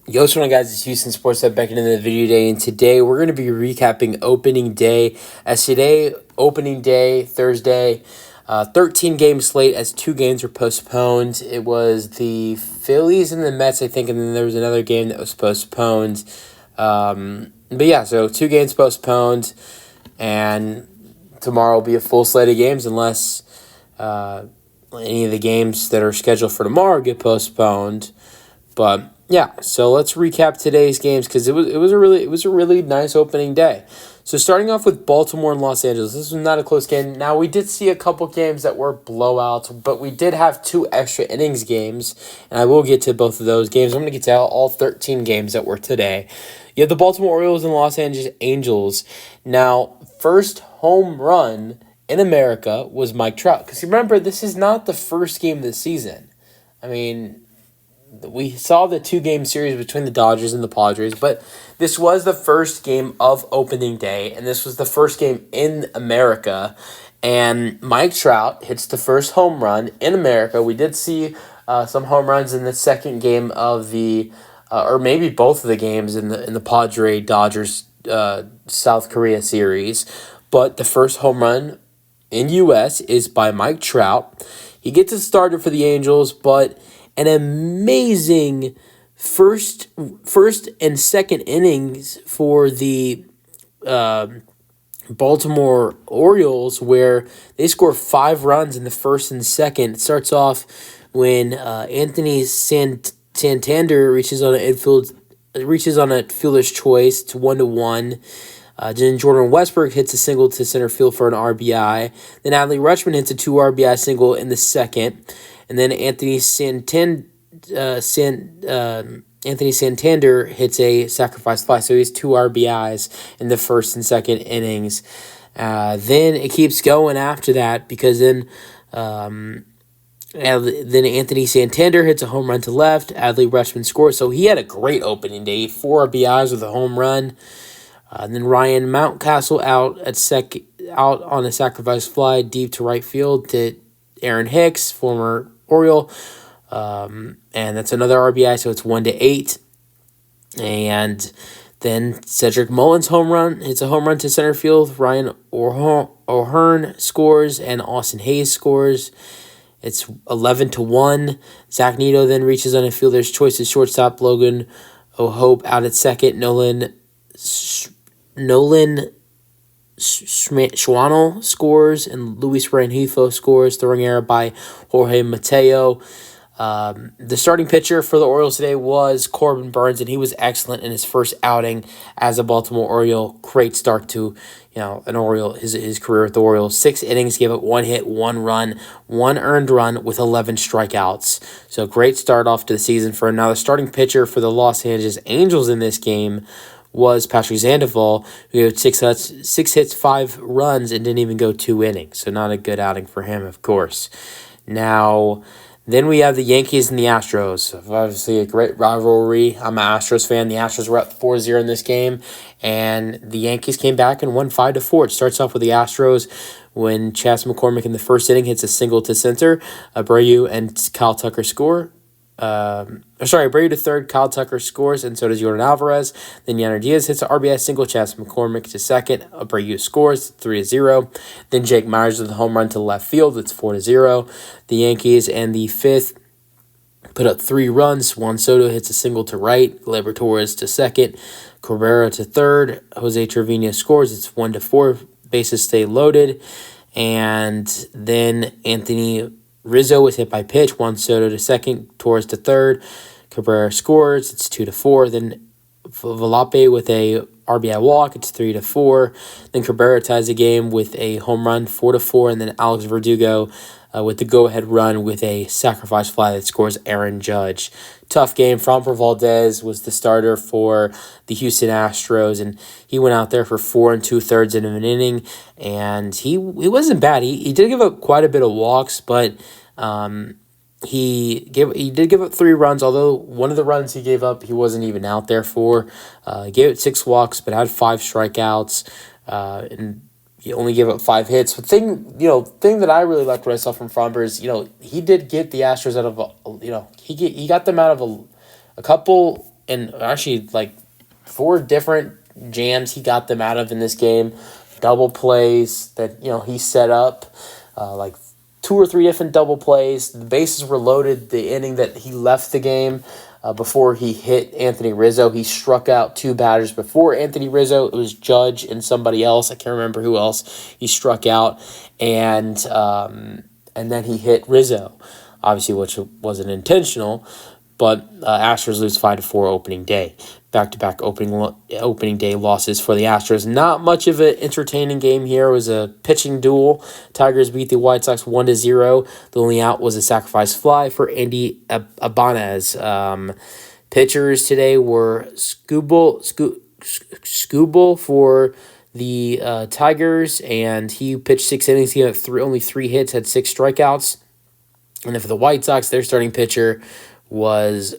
Yo, what's going on, guys? It's Houston Sports Hub back into the video today, and today we're going to be recapping opening day. As today, opening day, Thursday, 13-game slate as 2 games were postponed. It was the Phillies and the Mets, I think, and then there was another game that was postponed. But yeah, so 2 games postponed, and tomorrow will be a full slate of games unless any of the games that are scheduled for tomorrow get postponed. But yeah, so let's recap today's games because it was a really nice opening day. So starting off with Baltimore and Los Angeles, this was not a close game. Now we did see a couple games that were blowouts, but we did have 2 extra innings games, and I will get to both of those games. I'm going to get to all 13 games that were today. You have the Baltimore Orioles and Los Angeles Angels. Now, first home run in America was Mike Trout. Because remember, this is not the first game of the season. I mean, we saw the 2-game series between the Dodgers and the Padres, but this was the first game of opening day, and this was the first game in America. And Mike Trout hits the first home run in America. We did see some home runs in the second game of the, or maybe both of the games in the Padre Dodgers South Korea series. But the first home run in U.S. is by Mike Trout. He gets a starter for the Angels, but an amazing first and second innings for the Baltimore Orioles, where they score 5 runs in the first and second. It starts off when Anthony Santander reaches on a fielder's choice to 1-1. Then Jordan Westbrook hits a single to center field for an RBI. Then Adley Rutschman hits a 2 RBI single in the second. And then Anthony Santander hits a sacrifice fly. So he has 2 RBIs in the first and second innings. Then it keeps going after that because then Anthony Santander hits a home run to left. Adley Rutschman scores. So he had a great opening day. 4 RBIs with a home run. And then Ryan Mountcastle out on a sacrifice fly deep to right field to Aaron Hicks, former Oriole, and that's another RBI, so it's 1-8. And then Cedric Mullins hits a home run to center field. Ryan O'Hearn scores, and Austin Hayes scores. It's 11-1. Zach Neto then reaches on a fielder's choice as shortstop. Logan O'Hope out at second. Nolan Schwannel scores, and Luis Rengifo scores, throwing error by Jorge Mateo. The starting pitcher for the Orioles today was Corbin Burnes, and he was excellent in his first outing as a Baltimore Oriole. Great start to an Oriole, his career with the Orioles. 6 innings, gave up 1 hit, 1 run, 1 earned run with 11 strikeouts. So great start off to the season for another starting pitcher for the Los Angeles Angels in this game was Patrick Sandoval, who had 6 hits, 5 runs, and didn't even go 2 innings. So not a good outing for him, of course. Now, then we have the Yankees and the Astros. Obviously, a great rivalry. I'm an Astros fan. The Astros were up 4-0 in this game, and the Yankees came back and won 5-4. It starts off with the Astros when Chas McCormick in the first inning hits a single to center. Abreu and Kyle Tucker score. Abreu to third, Kyle Tucker scores, and so does Jordan Alvarez. Then Yanner Diaz hits an RBI single, Chas McCormick to second, Abreu scores, 3-0. Then Jake Myers with a home run to left field, it's 4-0. The Yankees and the fifth put up 3 runs. Juan Soto hits a single to right, Gleyber Torres to second, Cabrera to third, Jose Trevino scores, it's 1-4, bases stay loaded. And then Anthony Rizzo was hit by pitch. Juan Soto to second, Torres to third. Cabrera scores. It's 2-4. Then Volpe with a RBI walk. It's 3-4. Then Cabrera ties the game with a home run, 4-4. And then Alex Verdugo with the go-ahead run with a sacrifice fly that scores Aaron Judge. Tough game. Framber Valdez was the starter for the Houston Astros, and he went out there for 4 2/3 of an inning, and he wasn't bad. He did give up quite a bit of walks, but he did give up 3 runs, although one of the runs he gave up he wasn't even out there for. He gave it 6 walks, but had 5 strikeouts, and he only gave up 5 hits. The thing that I really liked what I saw from Framber is, he did get the Astros out of, he got them out of a couple and actually like 4 different jams he got them out of in this game. Double plays that he set up, like 2 or 3 different double plays. The bases were loaded the inning that he left the game. Before he hit Anthony Rizzo, he struck out 2 batters before Anthony Rizzo. It was Judge and somebody else. I can't remember who else he struck out, and then he hit Rizzo, obviously, which wasn't intentional. But Astros lose 5-4 opening day. Back-to-back opening day losses for the Astros. Not much of an entertaining game here. It was a pitching duel. Tigers beat the White Sox 1-0. The only out was a sacrifice fly for Andy Ibanez. Pitchers today were Skubal for the Tigers, and he pitched 6 innings. He had only 3 hits, had 6 strikeouts. And then for the White Sox, their starting pitcher was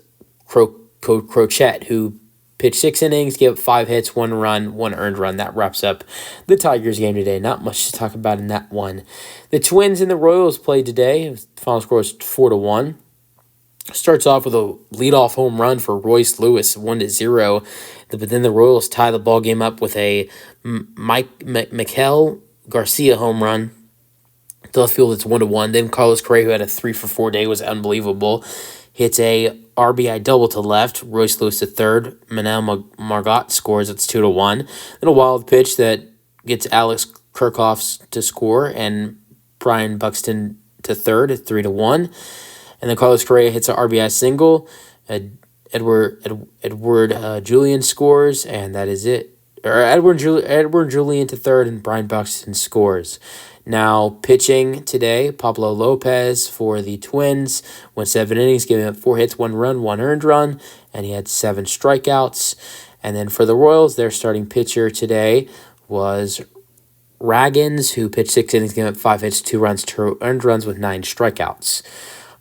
Crochet, who pitched 6 innings, gave up 5 hits, 1 run, 1 earned run. That wraps up the Tigers game today. Not much to talk about in that one. The Twins and the Royals played today. The final score was 4-1. Starts off with a leadoff home run for Royce Lewis, 1-0. But then the Royals tie the ball game up with a Mikel Garcia home run. To left field, it's 1-1. Then Carlos Correa, who had a 3-for-4 day, was unbelievable. Hits a RBI double to left. Royce Lewis to third. Manel Margot scores. It's 2-1. Then a wild pitch that gets Alex Kirchhoff to score and Brian Buxton to third at 3-1. And then Carlos Correa hits an RBI single. Edward Julian scores, and that is it. Edward Julian to third, and Brian Buxton scores. Now, pitching today, Pablo Lopez for the Twins went 7 innings, giving up 4 hits, 1 run, 1 earned run, and he had 7 strikeouts. And then for the Royals, their starting pitcher today was Raggins, who pitched 6 innings, giving up 5 hits, 2 runs, 2 earned runs with 9 strikeouts.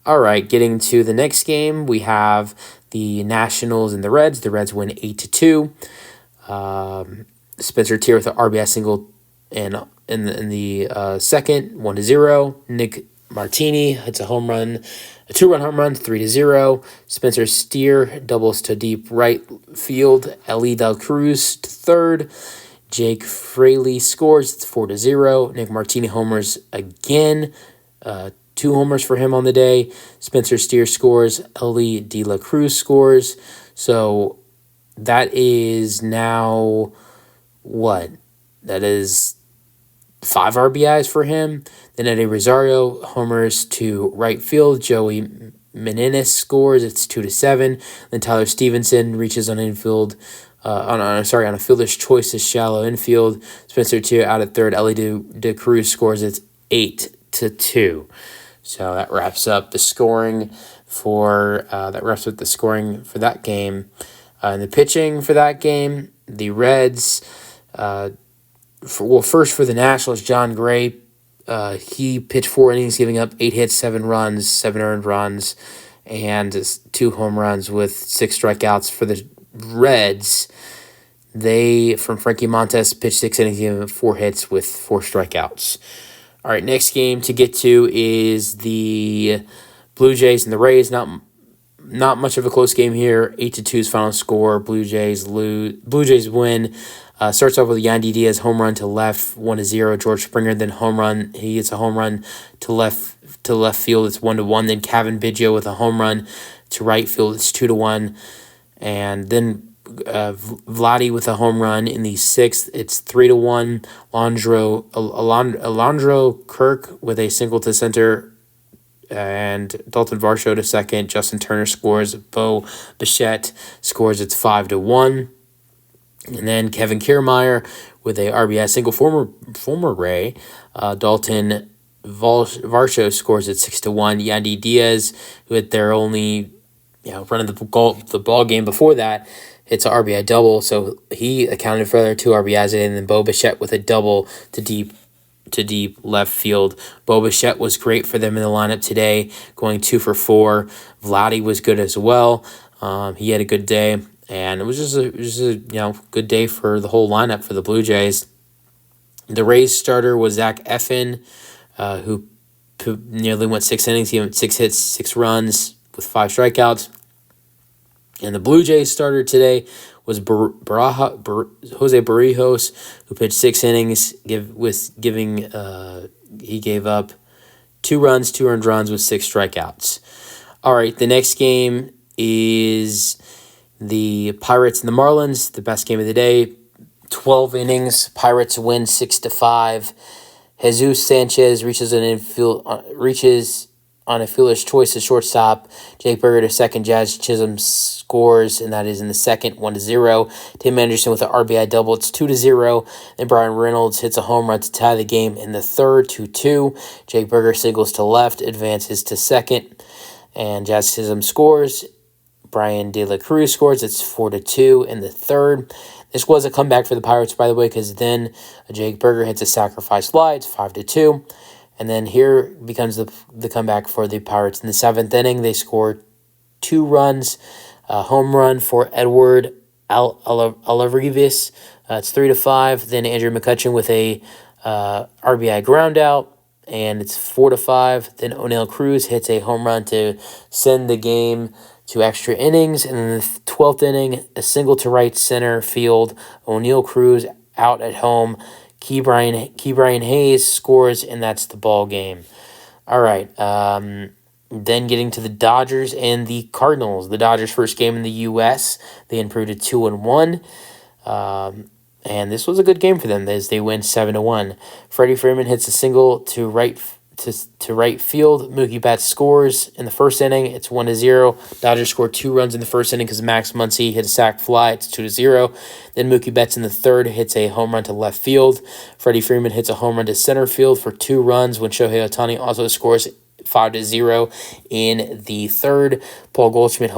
All right, getting to the next game, we have the Nationals and the Reds. The Reds win 8-2. Spencer Steer with an RBI single in the second, 1-0. Nick Martini hits a 2-run home run, 3-0. Spencer Steer doubles to deep right field. Ellie Del Cruz to third. Jake Fraley scores. It's 4-0. Nick Martini homers again. 2 homers for him on the day. Spencer Steer scores. Ellie De La Cruz scores. So that is now what? That is 5 RBIs for him. Then Eddie Rosario homers to right field. Joey Meneses scores. It's 2-7. Then Tyler Stevenson reaches on infield. On a fielder's choice to shallow infield. Spencer Steer out at third. Ellie De Cruz scores. It's 8-2. So that wraps up the scoring for that game. And the pitching for that game, the Reds. First for the Nationals, John Gray. He pitched 4 innings, giving up 8 hits, 7 runs, 7 earned runs, and 2 home runs with 6 strikeouts. For the Reds, from Frankie Montes, pitched 6 innings, giving up 4 hits with 4 strikeouts. All right, next game to get to is the Blue Jays and the Rays. Not much of a close game here. 8-2's final score. Blue Jays win. Starts off with Yandy Diaz home run to left, 1-0. George Springer then home run. He gets a home run to left field. It's 1-1. Then Kevin Biggio with a home run to right field. It's 2-1. And then Vladdy with a home run in the 6th. It's 3-1. Alondro Kirk with a single to center. And Dalton Varsho to second. Justin Turner scores. Bo Bichette scores. It's 5-1. And then Kevin Kiermaier with a RBI single. Former Ray. Dalton Varsho scores at 6-1. Yandy Diaz, who had their only run of the ball game before that, hits an RBI double. So he accounted for their 2 RBIs. And then Bo Bichette with a double to deep left field. Bo Bichette was great for them in the lineup today, going 2 for 4. Vladdy was good as well. He had a good day, and it was just a good day for the whole lineup for the Blue Jays. The Rays starter was Zach Eflin, who nearly went 6 innings. He went 6 hits, 6 runs with 5 strikeouts. And the Blue Jays starter today was Jose Barrijos, who pitched 6 innings. He gave up 2 runs, 2 earned runs with 6 strikeouts. All right, the next game is the Pirates and the Marlins. The best game of the day. 12 innings. Pirates win 6-5. Jesus Sanchez reaches on a fielder's choice to shortstop. Jake Burger to second. Jazz Chisholm scores, and that is in the second, 1-0. Tim Anderson with an RBI double. It's 2-0. Then Brian Reynolds hits a home run to tie the game in the third, 2-2. Jake Burger singles to left, advances to second, and Jazz Chisholm scores. Brian De La Cruz scores. It's 4-2 in the third. This was a comeback for the Pirates, by the way, because then Jake Burger hits a sacrifice fly. It's 5-2. And then here becomes the comeback for the Pirates. In the seventh inning, they score 2 runs. A home run for Edward Alavarez. It's 3-5. Then Andrew McCutchen with a RBI ground out. And it's 4-5. Then O'Neill Cruz hits a home run to send the game to extra innings. And in the 12th inning, a single to right center field. O'Neill Cruz out at home. Key Brian Hayes scores, and that's the ball game. All right. Then getting to the Dodgers and the Cardinals. The Dodgers' first game in the U.S., they improved to 2-1. And this was a good game for them as they win 7-1. Freddie Freeman hits a single to right field. Mookie Betts scores in the first inning. It's 1-0. Dodgers scored 2 runs in the first inning because Max Muncy hit a sac fly. It's 2-0. Then Mookie Betts in the third hits a home run to left field. Freddie Freeman hits a home run to center field for 2 runs when Shohei Ohtani also scores 5-0 in the third. Paul Goldschmidt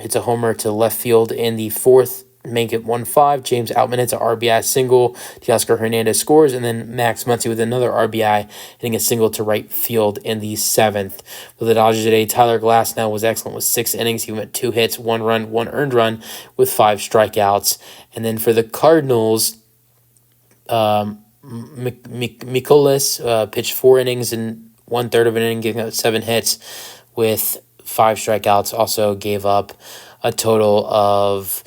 hits a homer to left field in the fourth. Make it 1-5. James Outman hits an RBI single. Teoscar Hernandez scores, and then Max Muncy with another RBI hitting a single to right field in the seventh. For the Dodgers today, Tyler Glasnow was excellent with 6 innings. He went 2 hits, 1 run, 1 earned run with 5 strikeouts. And then for the Cardinals, Mikolas pitched 4 innings and 1/3 of an inning, giving up 7 hits with 5 strikeouts. Also gave up a total of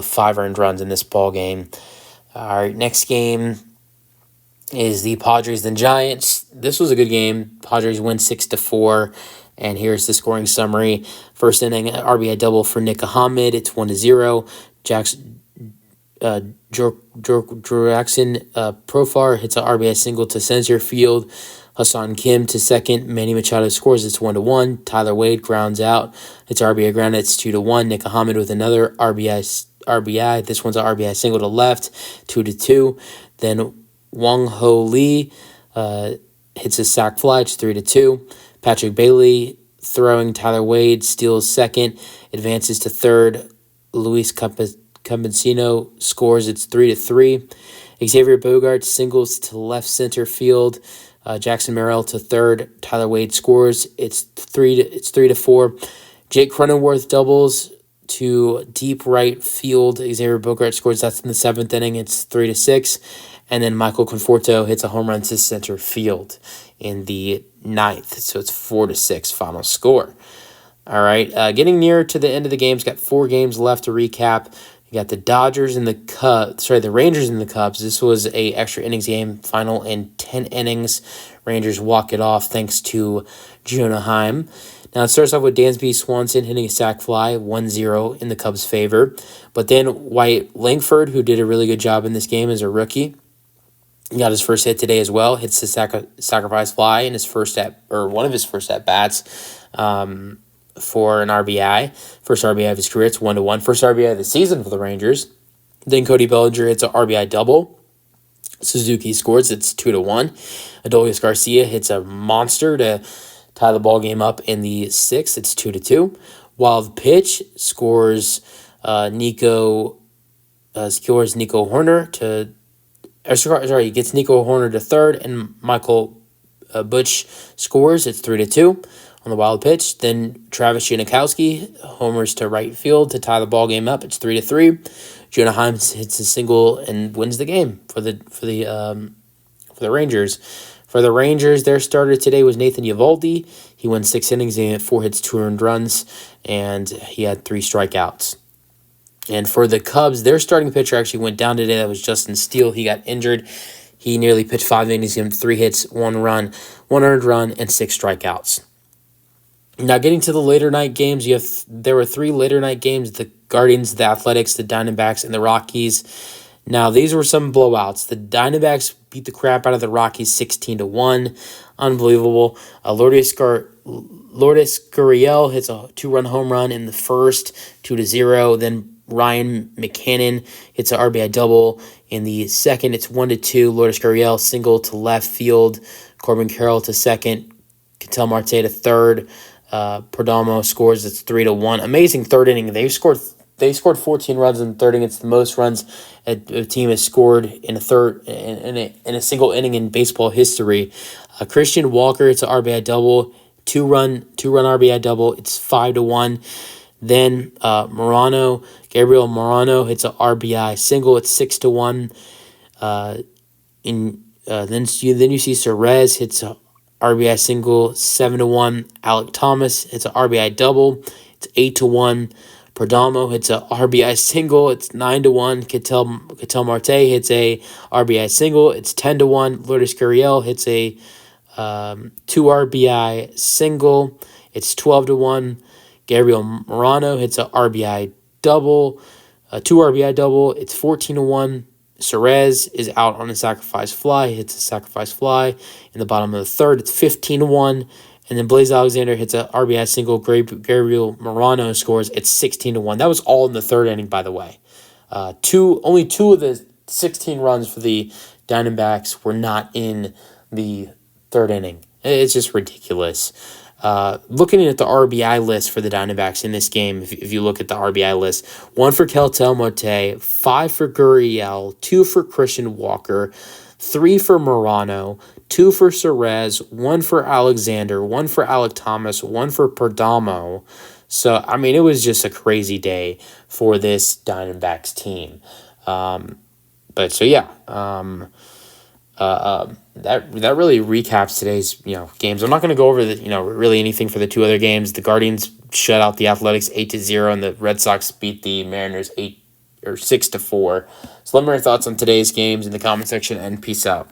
5 earned runs in this ball game. All right, next game is the Padres and Giants. This was a good game. Padres win 6-4, and here's the scoring summary. First inning, RBI double for Nick Ahmed. It's 1-0. Jackson Profar hits an RBI single to center field. Hassan Kim to second. Manny Machado scores. It's 1-1. Tyler Wade grounds out. It's RBI ground. It's 2-1. Nick Ahmed with another RBI. This one's an RBI single to left. 2-2. Then Wong Ho Lee hits a sac fly. It's 3-2. Patrick Bailey throwing. Tyler Wade steals second. Advances to third. Luis Campesino scores. It's 3-3. Xavier Bogaerts singles to left center field. Jackson Merrill to third. Tyler Wade scores. It's 3-4. Jake Cronenworth doubles to deep right field. Xavier Bogaerts scores. That's in the 7th inning. It's 3-6. And then Michael Conforto hits a home run to center field in the 9th. So it's 4-6 final score. All right. Getting near to the end of the games. Got 4 games left to recap. You got the Dodgers and the Rangers and the Cubs. This was a extra innings game, final in 10 innings. Rangers walk it off thanks to Jonah Heim. Now it starts off with Dansby Swanson hitting a sac fly, 1-0 in the Cubs' favor. But then Wyatt Langford, who did a really good job in this game as a rookie, he got his first hit today as well. Hits the sacrifice fly in one of his first at bats. For an RBI. First RBI of his career. It's 1-1. First RBI of the season for the Rangers. Then Cody Bellinger hits an RBI double. Suzuki scores. It's 2-1. Adolis Garcia hits a monster to tie the ball game up in the 6th. It's 2-2. Wild pitch scores Nico Horner to... He gets Nico Horner to third, and Michael Butch scores. It's 3-2. On the wild pitch. Then Travis Janikowski homers to right field to tie the ball game up. It's 3-3. Jonah Heim hits a single and wins the game for the Rangers. For the Rangers, their starter today was Nathan Eovaldi. He went 6 innings, he had 4 hits, 2 earned runs, and he had 3 strikeouts. And for the Cubs, their starting pitcher actually went down today. That was Justin Steele. He got injured. He nearly pitched 5 innings, gave him 3 hits, 1 run, 1 earned run, and 6 strikeouts. Now, getting to the later night games, there were 3 later night games: the Guardians, the Athletics, the Diamondbacks, and the Rockies. Now, these were some blowouts. The Diamondbacks beat the crap out of the Rockies 16-1. Unbelievable. Lourdes Gurriel hits a 2-run home run in the first, 2-0. Then Ryan McCannon hits an RBI double. In the second, it's 1-2. Lourdes Gurriel single to left field. Corbin Carroll to second. Ketel Marte to third. Perdomo scores. It's 3-1. Amazing third inning. They scored 14 runs in the third inning. It's the most runs a team has scored in a single inning in baseball history. Christian Walker hits an RBI double, two-run RBI double. It's 5-1. Then Gabriel Morano hits an RBI single. It's 6-1. Then you see Cerez hits a RBI single, 7-1. Alec Thomas hits an RBI double. It's 8-1. Perdomo hits a RBI single. It's 9-1. Ketel Marte hits a RBI single. It's 10-1. Lourdes Gurriel hits a 2 RBI single. It's 12-1. Gabriel Morano hits a RBI double, a 2 RBI double. It's 14-1. Cerez is out on a sacrifice fly. He hits a sacrifice fly in the bottom of the third. It's 15-1. And then Blaze Alexander hits a RBI single. Gabriel Morano scores. It's 16-1. That was all in the third inning, by the way. Only 2 of the 16 runs for the Diamondbacks were not in the third inning. It's just ridiculous. Looking at the RBI list for the Diamondbacks in this game, if you look at the RBI list, 1 for Ketel Marte, 5 for Gurriel, 2 for Christian Walker, 3 for Morano, 2 for Cerez, 1 for Alexander, 1 for Alec Thomas, 1 for Perdomo. So, I mean, it was just a crazy day for this Diamondbacks team. That really recaps today's games. I'm not going to go over really anything for the 2 other games. The Guardians shut out the Athletics 8-0, and the Red Sox beat the Mariners 6-4. So let me know your thoughts on today's games in the comment section, and peace out.